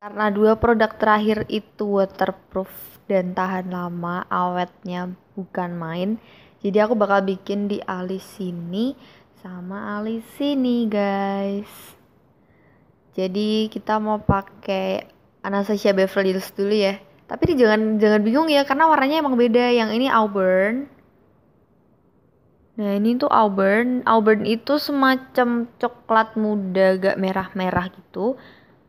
Karena dua produk terakhir itu waterproof dan tahan lama, awetnya bukan main. Jadi aku bakal bikin di alis sini sama alis sini, guys. Jadi kita mau pakai Anastasia Beverly Hills dulu ya. Tapi jangan bingung ya karena warnanya emang beda. Yang ini auburn. Nah, ini tuh auburn. Auburn itu semacam coklat muda agak merah-merah gitu.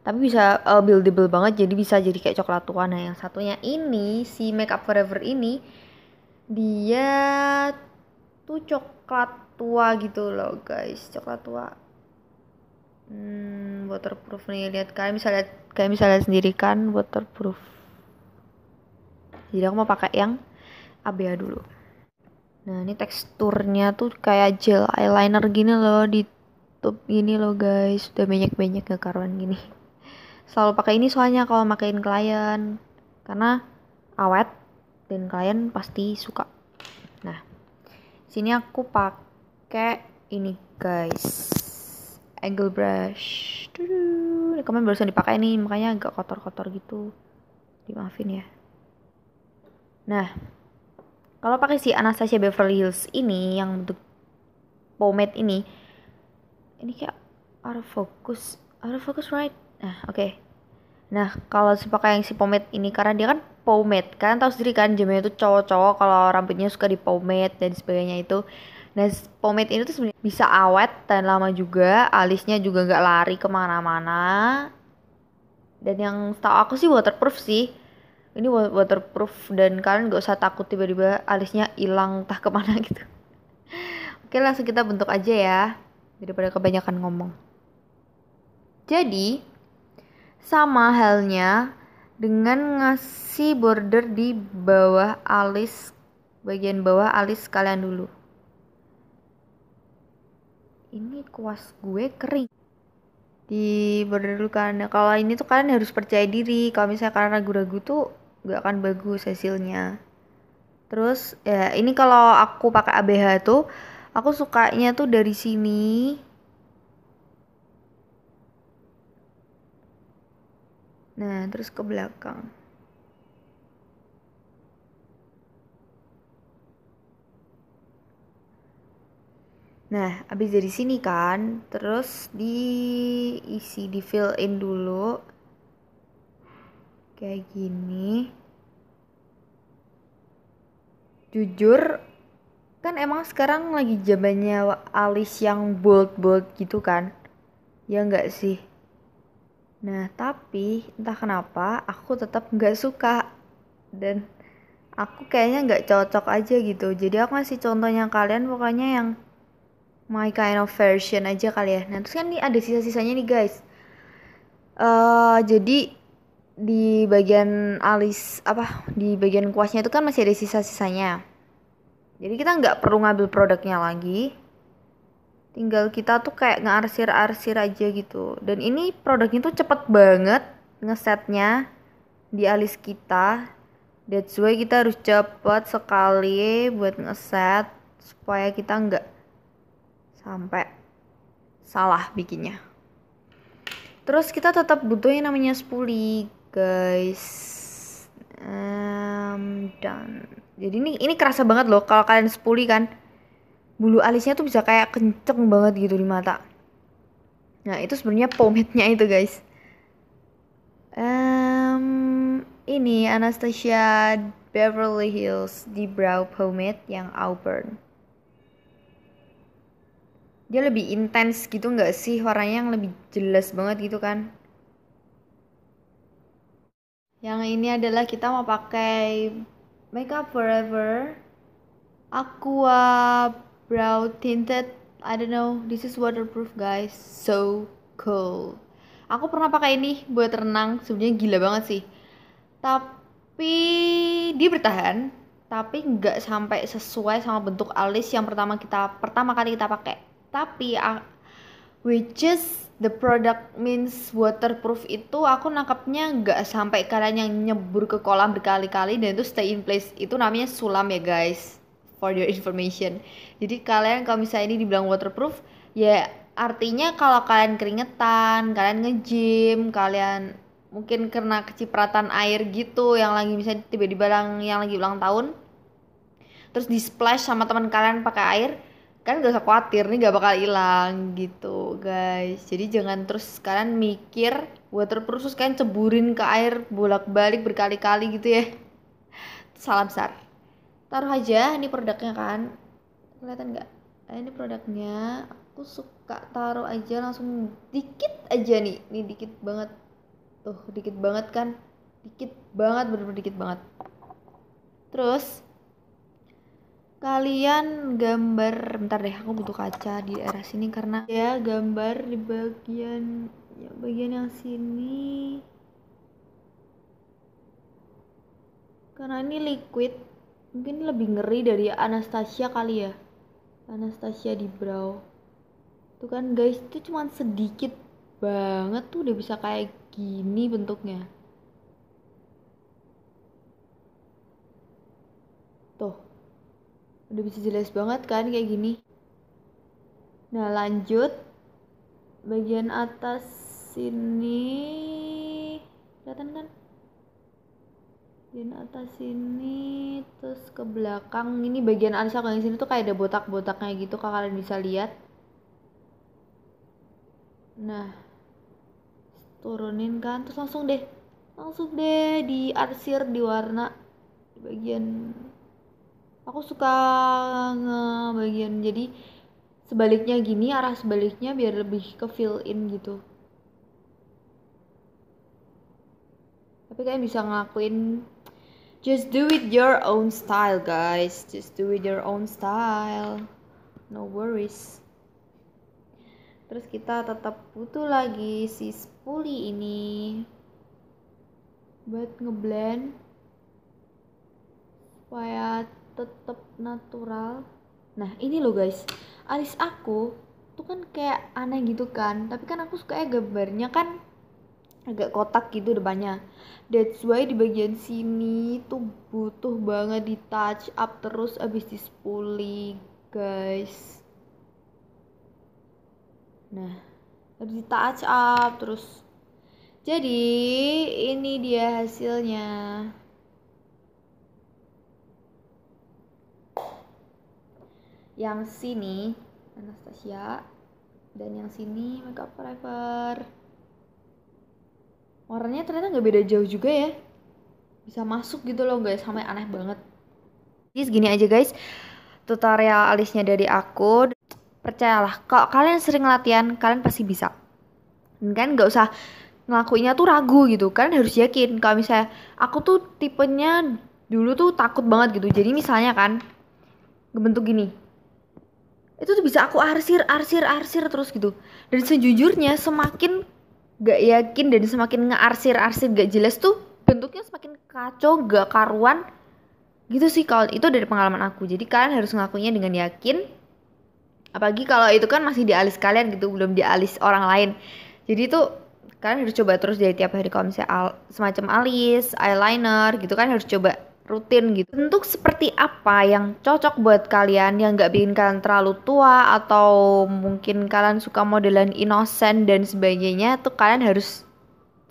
Tapi bisa buildable banget, jadi bisa jadi kayak coklat tua. Nah, yang satunya ini si Makeup Forever ini dia tuh coklat tua gitu loh, guys. Coklat tua. Waterproof nih, lihat kalian bisa lihat sendiri kan waterproof. Jadi aku mau pakai yang ABH dulu. Nah, ini teksturnya tuh kayak gel eyeliner gini loh, di tube gini loh, guys. Udah banyak-banyak gak karuan gini. Selalu pakai ini soalnya kalau makain klien karena awet dan klien pasti suka. Nah, sini aku pakai ini, guys, angle brush. Kemarin barusan dipakai nih, makanya agak kotor-kotor gitu, dimaafin ya. Nah, kalau pakai si Anastasia Beverly Hills ini yang bentuk pomade ini kayak out of focus right. Nah, oke. Nah, kalau pakai yang si pomade ini karena dia kan pomade kan, tahu sendiri kan Jamnya itu cowok-cowok kalau rambutnya suka di pomade dan sebagainya itu. Nah, pomade ini tuh sebenarnya bisa awet dan lama juga, alisnya juga nggak lari kemana-mana. Dan yang tahu aku sih waterproof sih. Ini waterproof dan kalian nggak usah takut tiba-tiba alisnya hilang entah kemana gitu. Oke, langsung kita bentuk aja ya daripada kebanyakan ngomong. Jadi sama halnya dengan ngasih border di bawah alis, bagian bawah alis kalian dulu. Ini kuas gue kering. Di border dulu kan. Nah, kalau ini tuh kalian harus percaya diri. Kalau misalnya kalian ragu-ragu tuh gak akan bagus hasilnya. Terus ya ini kalau aku pakai ABH tuh aku sukanya tuh dari sini. Nah, terus ke belakang. Nah, abis dari sini kan, terus diisi, di fill in dulu. Kayak gini. Jujur, kan emang sekarang lagi zamannya alis yang bold-bold gitu kan. Ya enggak sih? Nah, tapi entah kenapa aku tetap nggak suka. Dan aku kayaknya nggak cocok aja gitu. Jadi aku ngasih contohnya kalian pokoknya yang my kind of version aja kali ya. Nah, terus kan nih ada sisa-sisanya nih, guys. Jadi di bagian alis di bagian kuasnya itu kan masih ada sisa-sisanya. Jadi kita nggak perlu ngambil produknya lagi. Tinggal kita tuh kayak ngarsir-arsir aja gitu. Dan ini produknya tuh cepet banget ngesetnya di alis kita. That's why kita harus cepet sekali buat ngeset supaya kita nggak sampai salah bikinnya. Terus kita tetap butuh yang namanya spoolie, guys. Dan jadi ini kerasa banget loh kalau kalian spoolie kan, bulu alisnya tuh bisa kayak kenceng banget gitu di mata. Nah, itu sebenarnya pomade-nya itu, guys. Ini Anastasia Beverly Hills di brow pomade yang auburn. Dia lebih intens gitu nggak sih, warnanya yang lebih jelas banget gitu kan. Yang ini adalah kita mau pakai Makeup Forever Aqua Brow Tinted. I don't know, this is waterproof, guys. So cool. Aku pernah pakai ini buat renang, sebenarnya gila banget sih. Tapi dia bertahan, tapi nggak sampai sesuai sama bentuk alis yang pertama kali kita pakai. Tapi which is the product means waterproof itu aku nangkapnya nggak sampai kalian yang nyebur ke kolam berkali-kali dan itu stay in place. Itu namanya sulam ya, guys, for your information. Jadi kalian kalau misalnya ini dibilang waterproof, ya artinya kalau kalian keringetan, kalian nge-gym, kalian mungkin kena kecipratan air gitu, yang lagi misalnya tiba-tiba yang lagi ulang tahun terus di splash sama teman kalian pakai air, kan gak usah khawatir nih gak bakal hilang gitu guys. Jadi jangan terus kalian mikir waterproof terus kalian ceburin ke air bolak-balik berkali-kali gitu ya. Salah besar. Taruh aja, ini produknya kan, kelihatan nggak? Ini produknya, aku suka taruh aja langsung dikit aja nih dikit banget, tuh dikit banget kan, dikit banget, bener-bener dikit banget. Terus kalian gambar, bentar deh aku butuh kaca di daerah sini karena ya gambar di bagian yang sini karena ini liquid, mungkin lebih ngeri dari Anastasia kali ya, Anastasia di brow tuh kan guys, itu cuman sedikit banget tuh udah bisa kayak gini bentuknya tuh, udah bisa jelas banget kan kayak gini. Nah lanjut bagian atas sini, kelihatan kan, bagian atas sini terus ke belakang ini bagian alis aku yang sini tuh kayak ada botak-botaknya gitu, kalian bisa lihat. Nah turunin kan, terus langsung deh diarsir di warna di bagian, aku suka bagian jadi sebaliknya gini, arah sebaliknya biar lebih ke fill in gitu. Tapi kalian bisa ngelakuin, just do it your own style guys, just do it your own style, no worries. Terus kita tetap butuh lagi si spoolie ini buat ngeblend supaya tetap natural. Nah ini loh guys, alis aku tuh kan kayak aneh gitu kan, tapi kan aku suka gambarnya kan agak kotak gitu depannya. That's why di bagian sini tuh butuh banget di touch up terus abis di spoolie guys. Nah harus di touch up terus. Jadi ini dia hasilnya. Yang sini Anastasia dan yang sini Makeup Forever. Warnanya ternyata nggak beda jauh juga ya, bisa masuk gitu loh guys, sampai aneh banget. Jadi segini aja guys tutorial alisnya dari aku. Percayalah kalau kalian sering latihan kalian pasti bisa, dan kan nggak usah ngelakuinnya tuh ragu gitu, kalian harus yakin. Kalau misalnya aku tuh tipenya dulu tuh takut banget gitu, jadi misalnya kan ngebentuk gini, itu tuh bisa aku arsir terus gitu, dan sejujurnya semakin gak yakin dan semakin ngearsir gak jelas tuh bentuknya semakin kacau gak karuan gitu sih. Kalau itu dari pengalaman aku, jadi kalian harus ngakunya dengan yakin, apalagi kalau itu kan masih di alis kalian gitu, belum di alis orang lain. Jadi itu kalian harus coba terus dari tiap hari. Kalau misalnya semacam alis, eyeliner gitu kan harus coba rutin gitu. Bentuk seperti apa yang cocok buat kalian, yang gak bikin kalian terlalu tua, atau mungkin kalian suka modelan innocent dan sebagainya, tuh kalian harus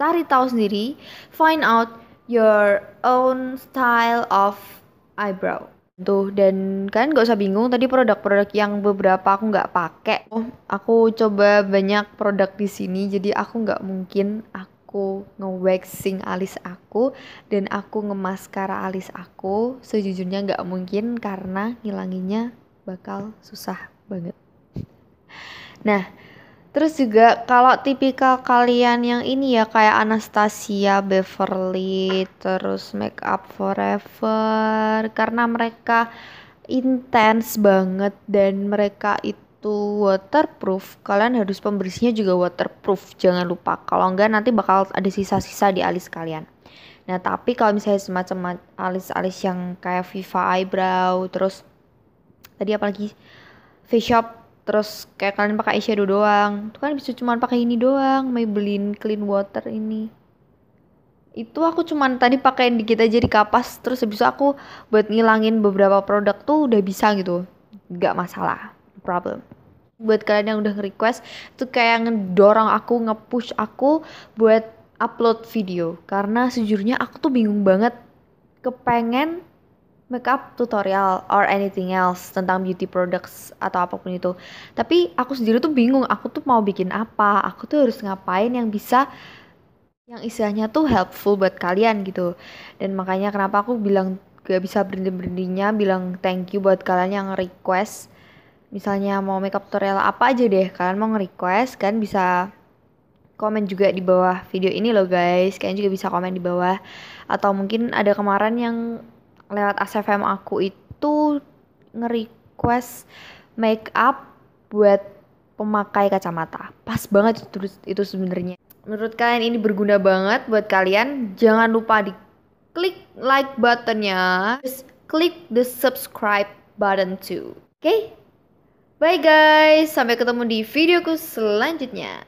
cari tahu sendiri, find out your own style of eyebrow tuh. Dan kalian gak usah bingung tadi produk-produk yang beberapa aku nggak pakai. Aku coba banyak produk di sini, jadi aku nggak mungkin aku nge-waxing alis aku dan aku ngemaskara alis aku, sejujurnya nggak mungkin karena ngilanginnya bakal susah banget. Nah terus juga kalau tipikal kalian yang ini ya kayak Anastasia, Beverly, terus Makeup Forever, karena mereka intens banget dan mereka itu waterproof, kalian harus pembersihnya juga waterproof, jangan lupa. Kalau enggak nanti bakal ada sisa-sisa di alis kalian. Nah tapi kalau misalnya semacam alis-alis yang kayak Viva Eyebrow, terus tadi apalagi Face Shop, terus kayak kalian pakai eyeshadow doang, tuh kan bisa cuman pakai ini doang, Maybelline Clean Water ini. Itu aku cuman tadi pakein dikit aja di kapas, terus habis itu aku buat ngilangin beberapa produk tuh udah bisa gitu, nggak masalah, no problem. Buat kalian yang udah nge-request tuh kayak ngedorong aku, nge-push aku buat upload video karena sejujurnya aku tuh bingung banget kepengen makeup tutorial or anything else tentang beauty products atau apapun itu. Tapi aku sendiri tuh bingung, aku tuh mau bikin apa, aku tuh harus ngapain yang bisa, yang istilahnya tuh helpful buat kalian gitu. Dan makanya kenapa aku bilang gak bisa berhenti-berhentinya bilang thank you buat kalian yang request. Misalnya mau makeup tutorial apa aja deh, kalian mau nge-request kan bisa komen juga di bawah video ini loh guys. Kalian juga bisa komen di bawah. Atau mungkin ada kemarin yang lewat ASFM aku itu nge-request make up buat pemakai kacamata. Pas banget itu sebenarnya. Menurut kalian ini berguna banget buat kalian? Jangan lupa di klik like buttonnya, terus klik the subscribe button too. Oke? Bye guys, sampai ketemu di videoku selanjutnya.